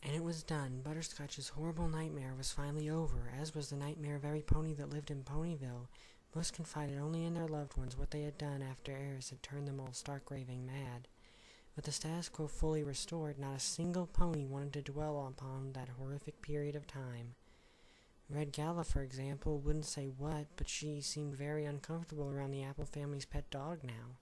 And it was done. Butterscotch's horrible nightmare was finally over, as was the nightmare of every pony that lived in Ponyville. Most confided only in their loved ones what they had done after Eris had turned them all stark raving mad. With the status quo fully restored, not a single pony wanted to dwell upon that horrific period of time. Red Gala, for example, wouldn't say what, but she seemed very uncomfortable around the Apple family's pet dog now.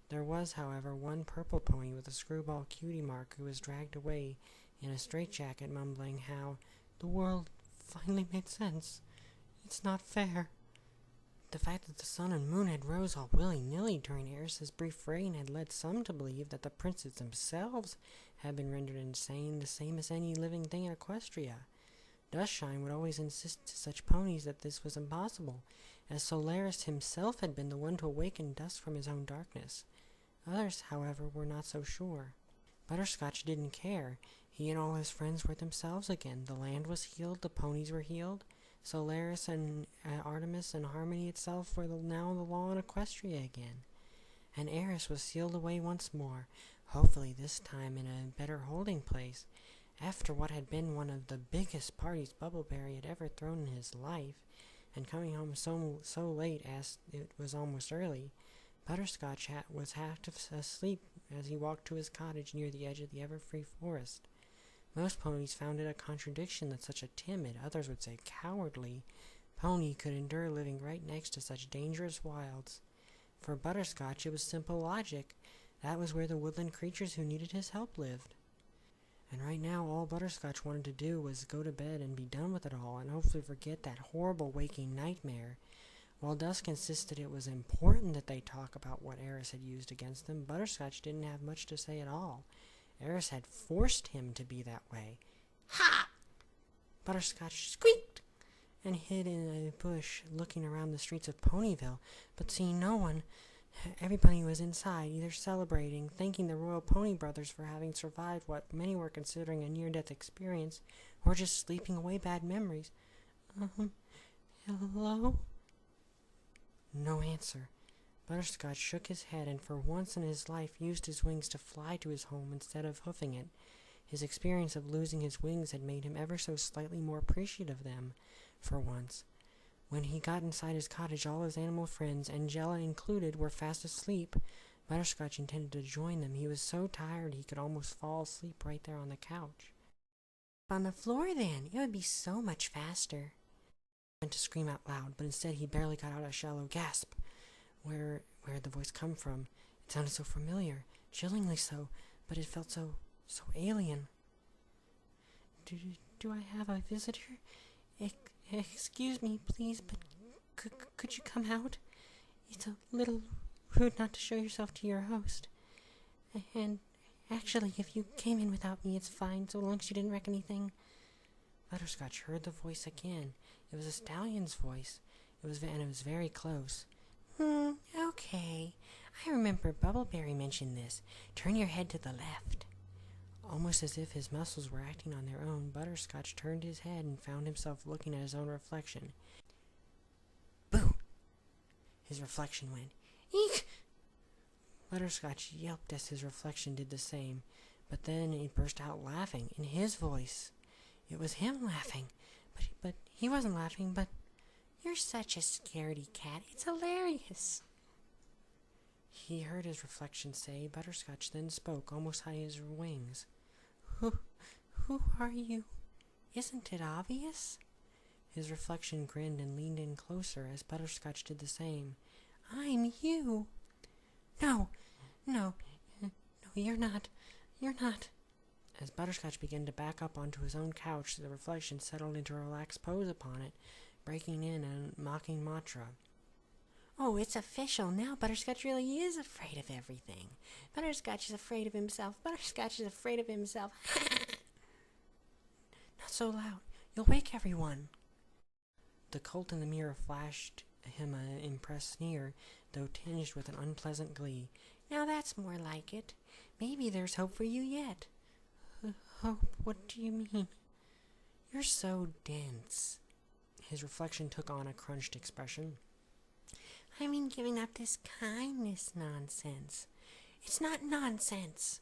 There was, however, one purple pony with a screwball cutie mark who was dragged away in a straitjacket, mumbling how the world finally made sense. It's not fair. The fact that the sun and moon had rose all willy-nilly during Eris's brief reign had led some to believe that the princes themselves had been rendered insane, the same as any living thing in Equestria. Dustshine would always insist to such ponies that this was impossible, as Solaris himself had been the one to awaken Dust from his own darkness. Others, however, were not so sure. Butterscotch didn't care. He and all his friends were themselves again. The land was healed, the ponies were healed. Solaris and Artemis and Harmony itself were now the law in Equestria again. And Eris was sealed away once more, hopefully this time in a better holding place. After what had been one of the biggest parties Bubbleberry had ever thrown in his life, and coming home so late as it was almost early, Butterscotch was half asleep as he walked to his cottage near the edge of the ever-free forest. Most ponies found it a contradiction that such a timid, others would say cowardly, pony could endure living right next to such dangerous wilds. For Butterscotch, it was simple logic. That was where the woodland creatures who needed his help lived. And right now, all Butterscotch wanted to do was go to bed and be done with it all, and hopefully forget that horrible waking nightmare. While Dusk insisted it was important that they talk about what Eris had used against them, Butterscotch didn't have much to say at all. Eris had forced him to be that way. Ha! Butterscotch squeaked and hid in a bush, looking around the streets of Ponyville, but seeing no one. Everybody was inside, either celebrating, thanking the Royal Pony Brothers for having survived what many were considering a near-death experience, or just sleeping away bad memories. Hello? No answer. Butterscotch shook his head and for once in his life used his wings to fly to his home instead of hoofing it. His experience of losing his wings had made him ever so slightly more appreciative of them, for once. When he got inside his cottage, all his animal friends, Angela included, were fast asleep. Butterscotch intended to join them. He was so tired he could almost fall asleep right there on the couch. On the floor, then. It would be so much faster. He went to scream out loud, but instead he barely got out a shallow gasp. Where had the voice come from? It sounded so familiar, chillingly so, but it felt so alien. Do I have a visitor? Excuse me, please, but could you come out? It's a little rude not to show yourself to your host. And actually, if you came in without me, it's fine, so long as you didn't wreck anything. Butterscotch heard the voice again. It was a stallion's voice. It was very close. Okay. I remember Bubbleberry mentioned this. Turn your head to the left. Almost as if his muscles were acting on their own, Butterscotch turned his head and found himself looking at his own reflection. Boo! His reflection went, Eek! Butterscotch yelped as his reflection did the same, but then he burst out laughing, in his voice. It was him laughing, but he wasn't laughing, but... You're such a scaredy cat. It's hilarious. He heard his reflection say. Butterscotch then spoke, almost high as her wings. Who are you? Isn't it obvious? His reflection grinned and leaned in closer as Butterscotch did the same. I'm you. No, you're not. As Butterscotch began to back up onto his own couch, the reflection settled into a relaxed pose upon it, breaking in a mocking mantra. Oh, it's official. Now Butterscotch really is afraid of everything. Butterscotch is afraid of himself. Butterscotch is afraid of himself. Not so loud. You'll wake everyone. The colt in the mirror flashed him an impressed sneer, though tinged with an unpleasant glee. Now that's more like it. Maybe there's hope for you yet. Hope? What do you mean? You're so dense. His reflection took on a crunched expression. I mean giving up this kindness nonsense. It's not nonsense.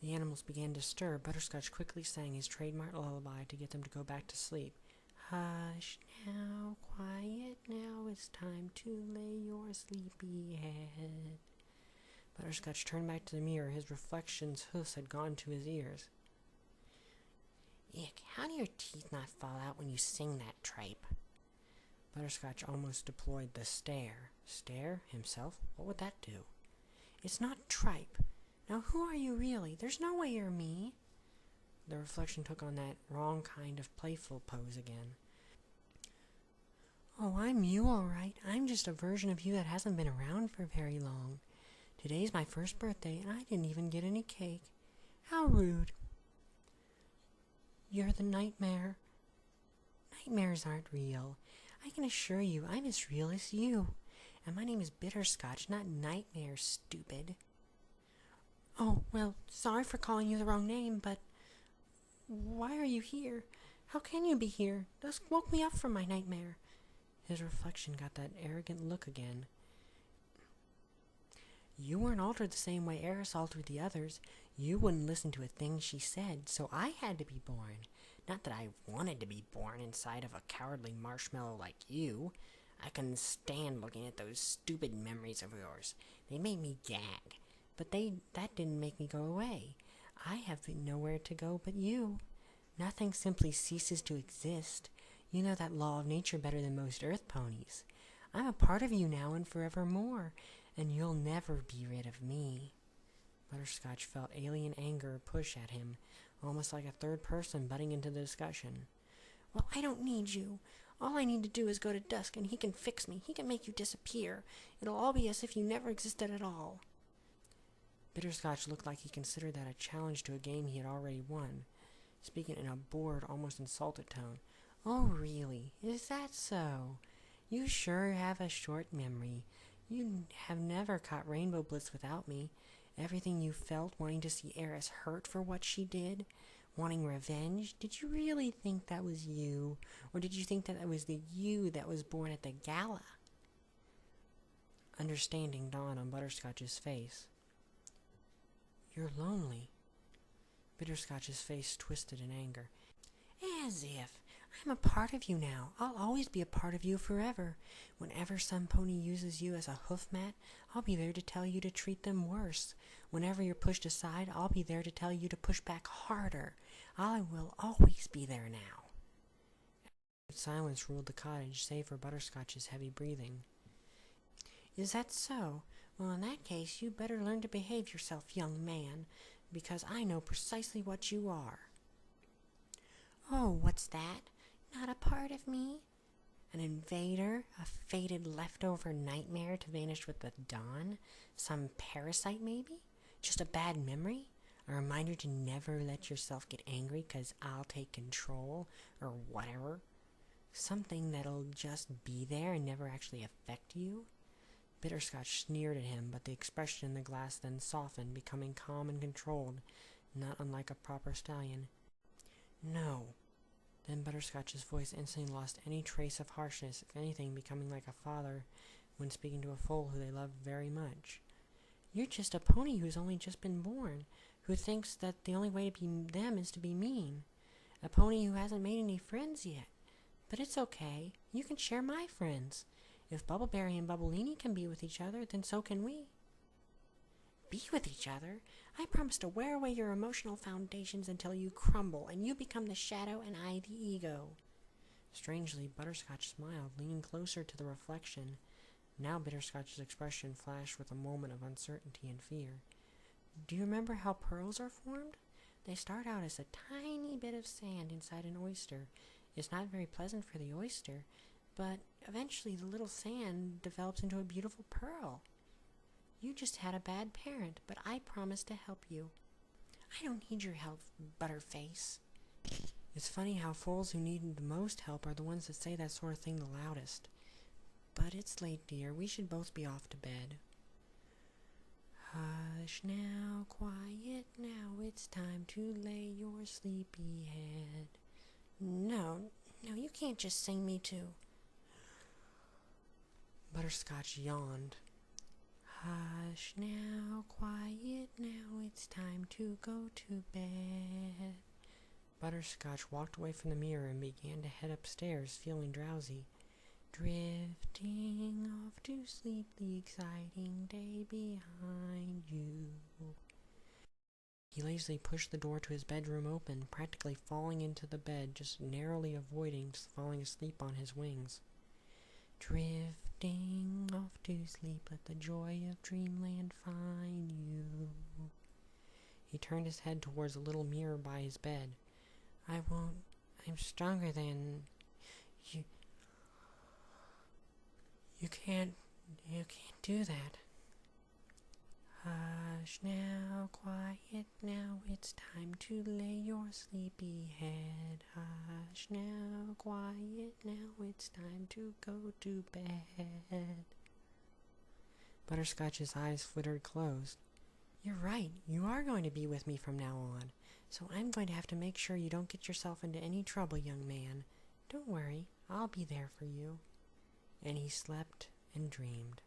The animals began to stir. Butterscotch quickly sang his trademark lullaby to get them to go back to sleep. Hush now, quiet now, it's time to lay your sleepy head. Butterscotch turned back to the mirror. His reflection's hoofs had gone to his ears. Ick, how do your teeth not fall out when you sing that tripe? Butterscotch almost deployed the stare. Stare? Himself? What would that do? It's not tripe. Now who are you really? There's no way you're me. The reflection took on that wrong kind of playful pose again. Oh, I'm you all right. I'm just a version of you that hasn't been around for very long. Today's my first birthday and I didn't even get any cake. How rude. You're the nightmare. Nightmares aren't real. I can assure you I'm as real as you. And my name is Bitterscotch, not Nightmare, stupid. Oh, well, sorry for calling you the wrong name, but why are you here? How can you be here? Dusk woke me up from my nightmare. His reflection got that arrogant look again. You weren't altered the same way Eris altered the others. You wouldn't listen to a thing she said, so I had to be born. Not that I wanted to be born inside of a cowardly marshmallow like you. I couldn't stand looking at those stupid memories of yours. They made me gag. But that didn't make me go away. I have nowhere to go but you. Nothing simply ceases to exist. You know that law of nature better than most earth ponies. I'm a part of you now and forevermore, and you'll never be rid of me. Butterscotch felt alien anger push at him, almost like a third person butting into the discussion. Well, I don't need you. All I need to do is go to Dusk and he can fix me. He can make you disappear. It'll all be as if you never existed at all. Bitterscotch looked like he considered that a challenge to a game he had already won, speaking in a bored, almost insulted tone. Oh, really? Is that so? You sure have a short memory. You have never caught Rainbow Blitz without me. Everything you felt wanting to see Eris hurt for what she did, wanting revenge, did you really think that was you? Or did you think that it was the you that was born at the gala? Understanding dawned on Butterscotch's face. You're lonely. Bitterscotch's face twisted in anger. As if. I'm a part of you now. I'll always be a part of you forever. Whenever some pony uses you as a hoof mat, I'll be there to tell you to treat them worse. Whenever you're pushed aside, I'll be there to tell you to push back harder. I will always be there now. Silence ruled the cottage, save for Butterscotch's heavy breathing. Is that so? Well, in that case, you'd better learn to behave yourself, young man, because I know precisely what you are. Oh, what's that? Not a part of me? An invader? A fated leftover nightmare to vanish with the dawn? Some parasite, maybe? Just a bad memory? A reminder to never let yourself get angry 'cause I'll take control, or whatever? Something that'll just be there and never actually affect you? Bitterscotch sneered at him, but the expression in the glass then softened, becoming calm and controlled, not unlike a proper stallion. No. Then Butterscotch's voice instantly lost any trace of harshness, if anything becoming like a father when speaking to a foal who they loved very much. You're just a pony who's only just been born, who thinks that the only way to be them is to be mean. A pony who hasn't made any friends yet. But it's okay. You can share my friends. If Bubbleberry and Bubblini can be with each other, then so can we. Be with each other? I promise to wear away your emotional foundations until you crumble, and you become the shadow and I the ego. Strangely, Butterscotch smiled, leaning closer to the reflection. Now Bitterscotch's expression flashed with a moment of uncertainty and fear. Do you remember how pearls are formed? They start out as a tiny bit of sand inside an oyster. It's not very pleasant for the oyster, but eventually the little sand develops into a beautiful pearl. You just had a bad parent, but I promise to help you. I don't need your help, Butterface. It's funny how fools who need the most help are the ones that say that sort of thing the loudest. But it's late, dear. We should both be off to bed. Hush now, quiet now. It's time to lay your sleepy head. No, you can't just sing me too. Butterscotch yawned. Hush now, quiet now, it's time to go to bed. Butterscotch walked away from the mirror and began to head upstairs, feeling drowsy. Drifting off to sleep, the exciting day behind you. He lazily pushed the door to his bedroom open, practically falling into the bed, just narrowly avoiding falling asleep on his wings. Drifting off to sleep, let the joy of dreamland find you. He turned his head towards a little mirror by his bed. I'm stronger than you. You can't do that. Hush now, quiet now, it's time to lay your sleepy head. Hush now, quiet now, it's time to go to bed. Butterscotch's eyes flittered closed. You're right, you are going to be with me from now on, so I'm going to have to make sure you don't get yourself into any trouble, young man. Don't worry, I'll be there for you. And he slept and dreamed.